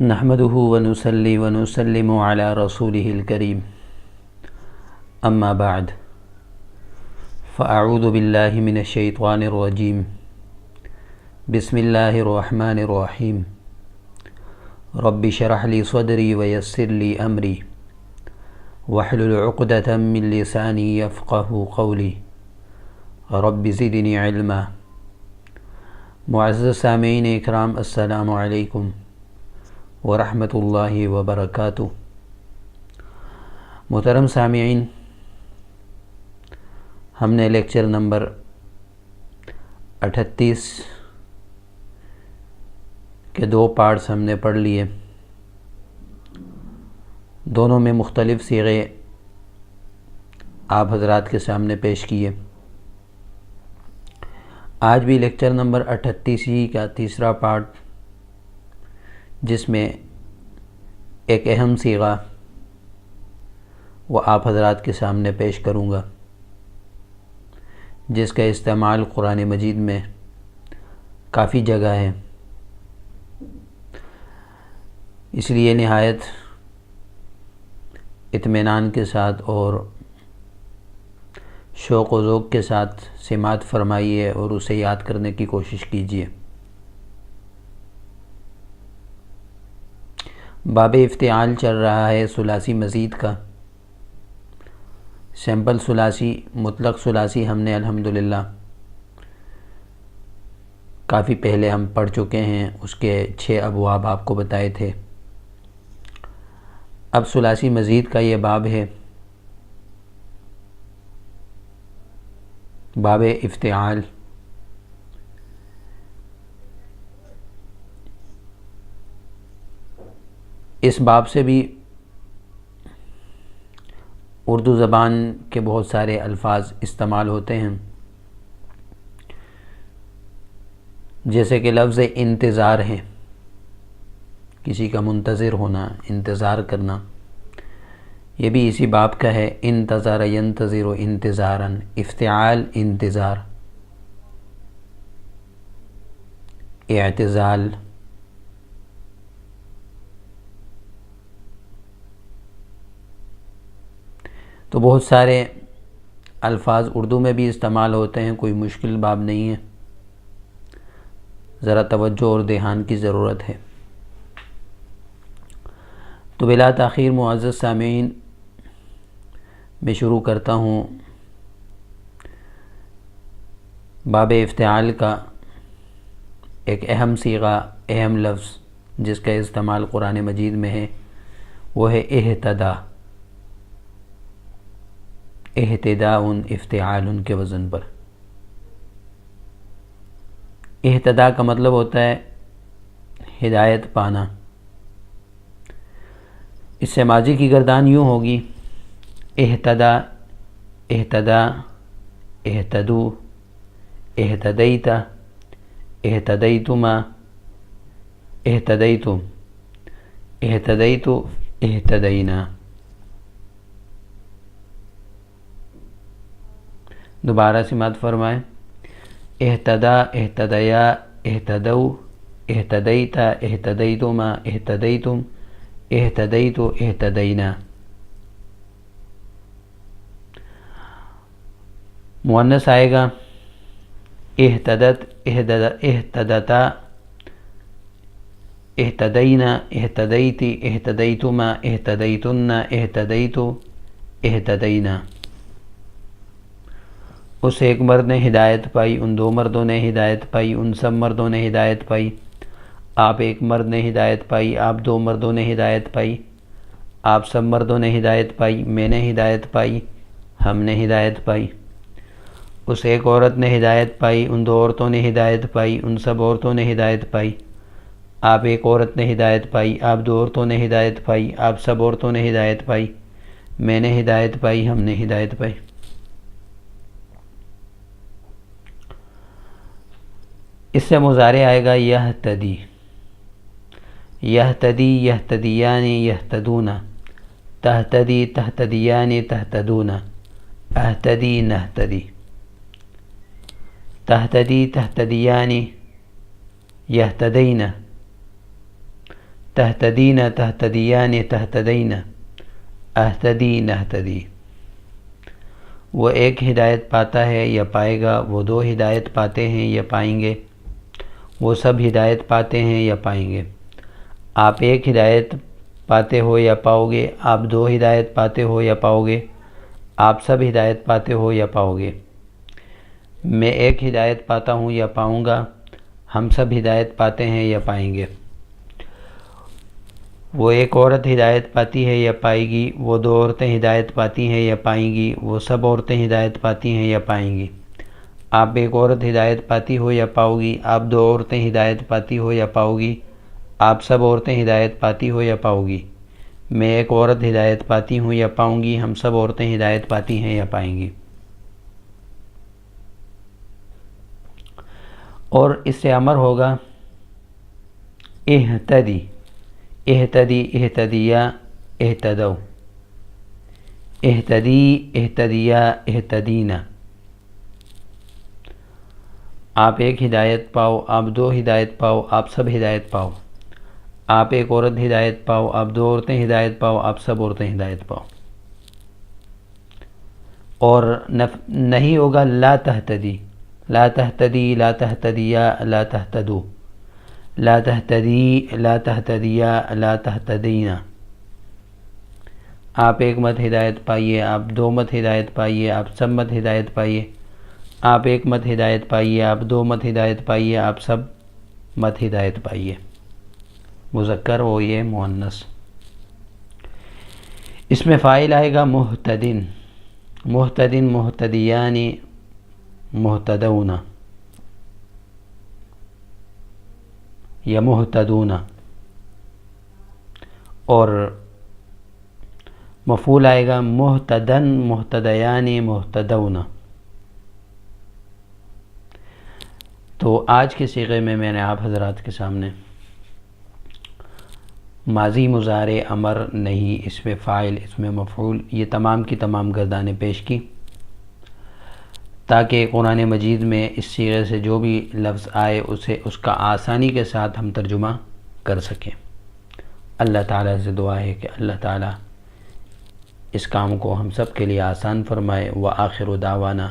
نحمده ونصلي ونسلم على رسوله الكريم أما بعد فأعوذ بالله من الشيطان الرجيم بسم الله الرحمن الرحيم رب اشرح لي صدري ويسر لي أمري واحلل عقدة من لساني يفقه قولي رب زدني علما۔ معزز سامعین اکرام، السلام علیکم ورحمۃ اللہ وبرکاتہ۔ محترم سامعین، ہم نے لیکچر نمبر 38 کے 2 پارٹس ہم نے پڑھ لیے، دونوں میں مختلف صیغے آپ حضرات کے سامنے پیش کیے۔ آج بھی لیکچر نمبر 38 ہی کا تیسرا پارٹ، جس میں ایک اہم صیغہ وہ آپ حضرات کے سامنے پیش کروں گا، جس کا استعمال قرآن مجید میں کافی جگہ ہے، اس لیے نہایت اطمینان کے ساتھ اور شوق و ذوق کے ساتھ سماعت فرمائیے اور اسے یاد کرنے کی کوشش کیجیے۔ باب افتعال چل رہا ہے ثلاثی مزید کا۔ سیمپل ثلاثی، مطلق ثلاثی ہم نے الحمدللہ کافی پہلے ہم پڑھ چکے ہیں، اس کے 6 ابواب آپ کو بتائے تھے۔ اب ثلاثی مزید کا یہ باب ہے، باب افتعال۔ اس باب سے بھی اردو زبان کے بہت سارے الفاظ استعمال ہوتے ہیں، جیسے کہ لفظ انتظار ہے، کسی کا منتظر ہونا، انتظار کرنا، یہ بھی اسی باب کا ہے۔ انتظر ینتظر انتظارا، افتعال انتظار، اعتزال، تو بہت سارے الفاظ اردو میں بھی استعمال ہوتے ہیں، کوئی مشکل باب نہیں ہے، ذرا توجہ اور دھیان کی ضرورت ہے۔ تو بلا تاخیر معزز سامعین، میں شروع کرتا ہوں باب افتعال کا ایک اہم صیغہ، اہم لفظ جس کا استعمال قرآن مجید میں ہے، وہ ہے اہتدا۔ اہتداء افتعال کے وزن پر۔ اہتدا کا مطلب ہوتا ہے ہدایت پانا۔ اس سے ماضی کی گردان یوں ہوگی: اہتدا، اہتدا، اہتدو، اہتدیت، اہتدیتما، اہتدیتم، اہتدیتو، اہتدینا۔ دوبارہ سماعت فرمائیں: اہتدا، اہتدیا، اہتدو، اہتدیت، اہتدیتما، اہتدیتم، اہتدیتو، اہتدینا۔ مؤنث آئے گا اہتدت، اہتدتا، اہتدینا، اہتدیتی، اہتدیتما، اہتدیتن، اہتدیتو، اہتدینا۔ اس ایک مرد نے ہدایت پائی، ان 2 مردوں نے ہدایت پائی، ان سب مردوں نے ہدایت پائی۔ آپ ایک مرد نے ہدایت پائی، آپ 2 مردوں نے ہدایت پائی، آپ سب مردوں نے ہدایت پائی، میں نے ہدایت پائی، ہم نے ہدایت پائی۔ اس ایک عورت نے ہدایت پائی، ان 2 عورتوں نے ہدایت پائی، ان سب عورتوں نے ہدایت پائی۔ آپ ایک عورت نے ہدایت پائی، آپ 2 عورتوں نے ہدایت پائی، آپ سب عورتوں نے ہدایت پائی، میں نے ہدایت پائی، ہم نے ہدایت پائی۔ اس سے مضارع آئے گا یہتدی، یہتدی، یہتدیان، یہتدون، تہتدی، تہتدیان، تہتدون، اہتدی، نہتدی۔ تہتدی، تہتدیان، یہتدین، تہتدین تہتدیان تہتدین اہتدی نہتدی. وہ ایک ہدایت پاتا ہے یا پائے گا، وہ دو ہدایت پاتے ہیں یا پائیں گے، وہ سب ہدایت پاتے ہیں یا پائیں گے. آپ ایک ہدایت پاتے ہو یا پاؤ گے، آپ دو ہدایت پاتے ہو یا پاؤ گے، آپ سب ہدایت پاتے ہو یا پاؤ گے. میں ایک ہدایت پاتا ہوں یا پاؤں گا، ہم سب ہدایت پاتے ہیں یا پائیں گے. وہ ایک عورت ہدایت پاتی ہے یا پائے گی، وہ دو عورتیں ہدایت پاتی ہیں یا پائیں گی، وہ سب عورتیں ہدایت پاتی ہیں یا پائیں گی. آپ ایک عورت ہدایت پاتی ہو یا پاؤ گی، آپ دو عورتیں ہدایت پاتی ہو یا پاؤ گی، آپ سب عورتیں ہدایت پاتی ہو یا پاؤ گی. میں ایک عورت ہدایت پاتی ہوں یا پاؤں گی، ہم سب عورتیں ہدایت پاتی ہیں یا پائیں گی. اور اس سے امر ہوگا اہتدی، اہتدی اہتدیا اہتدو، اہتدی اہتدیا اہتدینا. آپ ایک ہدایت پاؤ، آپ دو ہدایت پاؤ، آپ سب ہدایت پاؤ. آپ ایک عورت ہدایت پاؤ، آپ دو عورتیں ہدایت پاؤ، آپ سب عورتیں ہدایت پاؤ. اور نہیں ہوگا لا تہتدی، لا تہتدی لا تہتدیا لا تہتدو، لا تہتدی لا تہتدیا لا تہتدینا. آپ ایک مت ہدایت پائیے، آپ دو مت ہدایت پائیے، آپ سب مت ہدایت پائیے. آپ ایک مت ہدایت پائیے، آپ دو مت ہدایت پائیے، آپ سب مت ہدایت پائیے. مذکر ہو یہ مؤنث. اس میں فاعل آئے گا مہتدن، مہتدن مہتدیان مہتدون یا مہتدون. اور مفعول آئے گا مہتدن مہتدیان مہتدون. تو آج کے صیغے میں نے آپ حضرات کے سامنے ماضی مضارع امر نہیں، اس میں فاعل، اس میں مفعول، یہ تمام کی تمام گردانیں پیش کی تاکہ قرآن مجید میں اس صیغے سے جو بھی لفظ آئے اس کا آسانی کے ساتھ ہم ترجمہ کر سکیں. اللہ تعالیٰ سے دعا ہے کہ اللہ تعالیٰ اس کام کو ہم سب کے لیے آسان فرمائے. وآخر دعوانا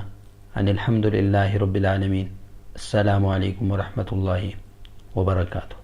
ان الحمد للہ رب العالمین. السلام علیکم ورحمۃ اللہ وبرکاتہ.